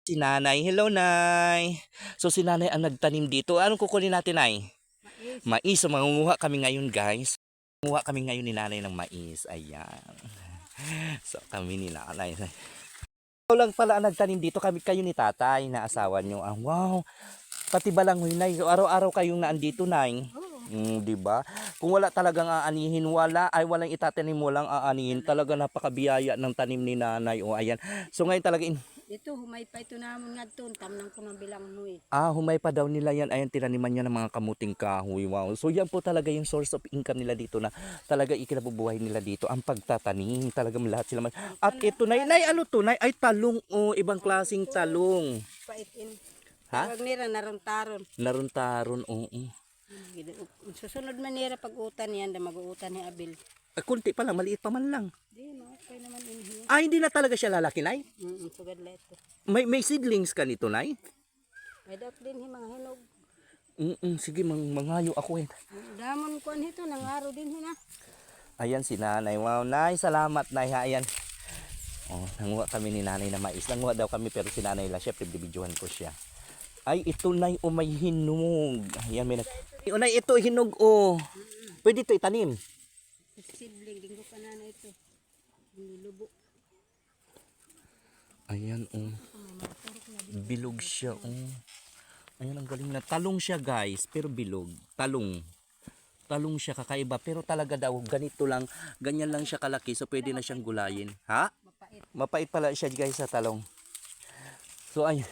Si nanay. Hello, nay. So, si nanay ang nagtanim dito. Anong kukunin natin, nay? Mais. Mais. So, mangunguha kami ngayon, guys. Mangunguha kami ngayon ni nanay ng mais. Ayan. So, kami ni nanay. Ikaw lang pala ang nagtanim dito. Kayo ni tatay na asawa nyo. Ah, wow. Pati balangoy, nay. So, araw-araw kayong naandito, nay. Oo. Di ba? Kung wala talagang aanihin, walang itatanim mo lang aanihin. Talaga napakabiyaya ng tanim ni nanay. O, ayan. So, ngayon talaga Ito, humay pa ito namon nga ito. Tamnang ko ng bilang huy. humay pa daw nila yan. Ayan, tinaniman niya ng mga kamuting kahoy. Wow. So, yan po talaga yung source of income nila dito na talaga ikinabubuhay nila dito. Ang pagtatanim. Talagang lahat sila. At ito, nay, ano to? Nay, ay talong. Oh, ibang klaseng talong. Paitin. Ha? Tawag nila naron-taron. Naruntaron. Oo. Susunod man nila pag-utan yan, da mag-uutan ni Abil. Kunti pa lang, maliit pa man lang. Di, okay naman yun. Hindi na talaga siya lalaki, nay? Sugad la ito. May seedlings ka nito, nay? May dapat din mga hinog. Sige, mangayo ako eh. Damon ko ito, nangaro din hina. Ayan si nanay. Wow, nay, salamat, nay. Ayan. Oh, nanguha kami ni nanay na mais. Nanguha daw kami pero si nanay lang. Siyempre, bibidyohan ko siya. Ay, ito, nay, may hinog. Ayan, nay, ito, hinog, oh. Pwede ito itanim. Sidling, din ko kanana ito. Lubo. Ayan, oh. Bilog siya, oh. Ayan, ang galing na. Talong siya, guys, pero bilog. Talong. Talong siya, kakaiba. Pero talaga daw, ganito lang, ganyan lang siya kalaki. So, pwede na siyang gulayin. Ha? Mapait. Mapait pala siya, guys, sa talong. So, ay.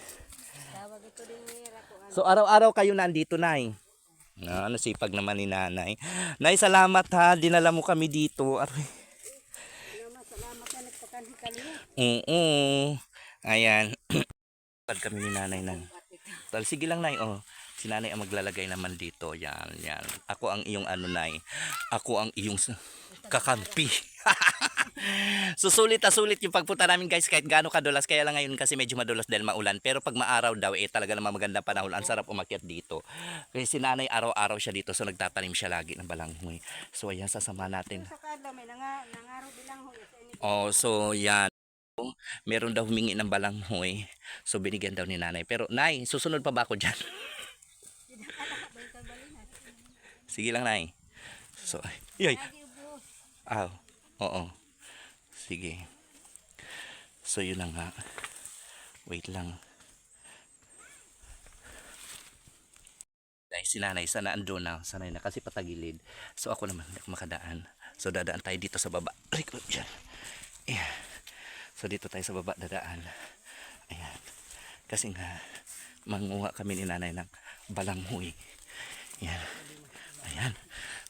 Tawag ito din nila ko. So, araw-araw kayo nandito, nay. Nasipag naman ni nanay. Nay, salamat ha. Dinala mo kami dito. Aray. Salamat na nagpakanhi kaliya. Oo. Ayan. Pag kami ni nanay ng. Sige lang, nay. Oh. Si nanay ang maglalagay naman dito. Yan, yan. Ako ang iyong ano, nay. Ako ang iyong kakampi. Susulit na sulit yung pagpunta namin, guys, kahit gaano kadulas. Kaya lang ngayon kasi medyo madulas dahil maulan. Pero pag maaraw daw, talaga naman maganda panahon. Ang sarap umakyat dito. Kasi si nanay araw-araw siya dito. So nagtatanim siya lagi ng balanghoy. So ayan, sasama natin. Sa kadla may nangaro bilang huy. Oh, so yan. Meron daw humingi ng balanghoy. So binigyan daw ni nanay. Pero nay, susunod pa ba ako dyan? Sige lang, nay. So, yay. Oo. Sige. So yun lang nga. Wait lang. Dahil si nanay sana andun na. Sanay na kasi patagilid. So ako naman makadaan. So dadaan tayo dito sa baba. Yan. Ayan. So dito tayo sa baba dadaan. Ayan. Kasi nga manguha kami ni nanay ng balanghoy. Ayan. Ayan.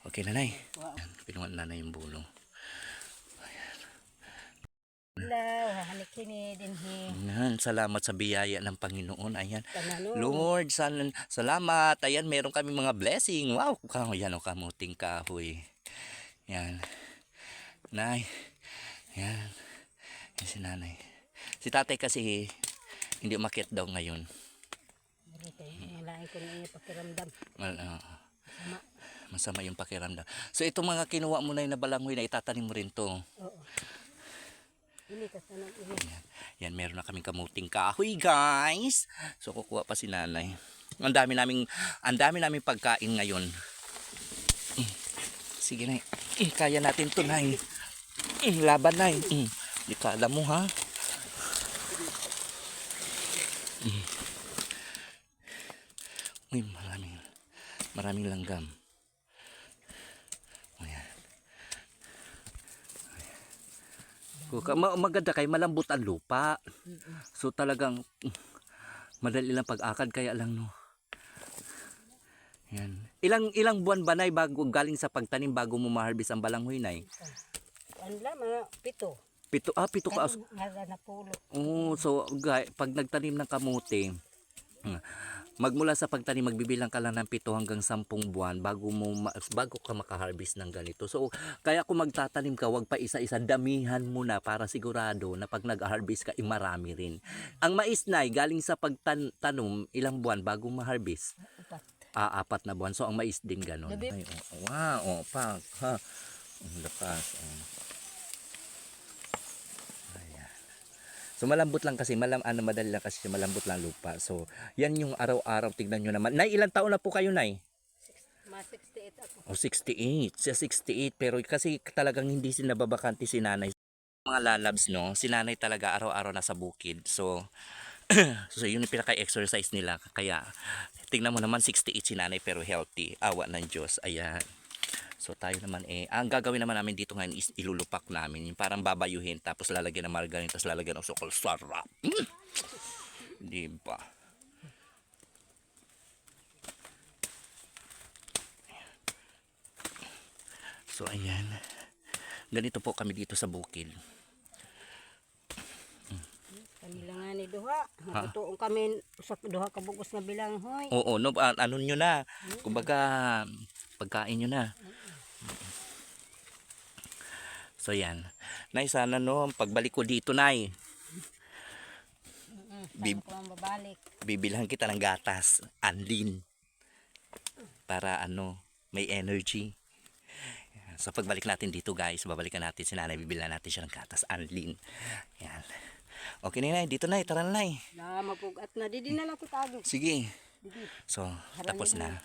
Okay, nanay. Ayan. Pinuha nanay yung bulong. Hello, hanikini din hi. Ayan, salamat sa biyaya ng Panginoon. Ayan. Tanalo. Lord, salamat. Ayan, meron kami mga blessing. Wow, yan o, kamuting kahoy. Yan. Nay. Yan. Yan si nanay. Si tatay kasi hindi umakyat daw ngayon. Malain ko na yung pakiramdam. Masama yung pakiramdam. So itong mga kinuha mo na yung balanghoy na itatanim mo rin to. Oo. Ini kasanan ini. Yan, meron na kaming kamuting kahoy, guys. So kukuha pa si nanay. Ang dami naming pagkain ngayon. Sige, nay. Kaya natin to, nay. Laban, nay. Di ka alam mo, ha? Uy, maraming langgam. Maganda kay malambot ang lupa. So talagang madali lang pag-akad kaya lang no. Yan. Ilang buwan ba nay bago galing sa pagtanim bago mo ma-harvest ang balanghoy, nay? Anla mga pito. Pito ka. Nga na pulo. Oh, so pag nagtanim ng kamote, magmula sa pagtanim magbibilang ka lang ng 7 hanggang 10 buwan bago ka maka-harvest ng ganito. So kaya kung magtatanim ka, wag pa isa-isa, damihan mo na para sigurado na pag nag-harvest ka, marami rin. Ang mais na galing sa pagtanom, ilang buwan bago ma-harvest? 4 na buwan. So ang mais din ganon. Ay, wow, pak, ha. Ang lakas. Ayan. So malambot lang kasi, madali lang kasi siya, malambot lang lupa. So yan yung araw-araw, tignan nyo naman. Nay, ilang taon na po kayo, Nay? Mas 68 ako. O 68, siya 68, pero kasi talagang hindi sila nababakante si nanay. Mga lalabs, no, si nanay talaga araw-araw nasa bukid. So so yun yung pinaka-exercise nila. Kaya tingnan mo naman 68 si nanay pero healthy. Awa ng Diyos. Ayan. So tayo naman ang gagawin naman namin dito ngayon is ilulupak namin. Yung parang babayuhin tapos lalagyan ng margarine tapos lalagyan ng sukol. Sarap. Diba? So ayan. Ganito po kami dito sa bukid. Kanila nga ni duha. Natutuong kami sa duha ka bugos nga bilang hoy. Oo, no, ano nyo na. Kumbaga, pagkain nyo na. So yan. Nay, sana no, pagbalik ko dito, Nay, Saan ko ang babalik? bibilhan kita ng gatas, Anlin. Para ano, may energy. So pagbalik natin dito guys, babalikan natin si nanay, bibilhan natin siya ng gatas, Anlin. Yan. Okay na Nay, dito Nay, tara na Nay. Na mapugat na. Didi na lang ko tago. Sige. So, tapos na.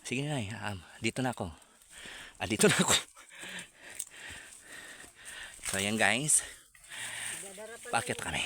Sige Nay, dito na ako. Dito na ako. So ayan guys, paakit kami.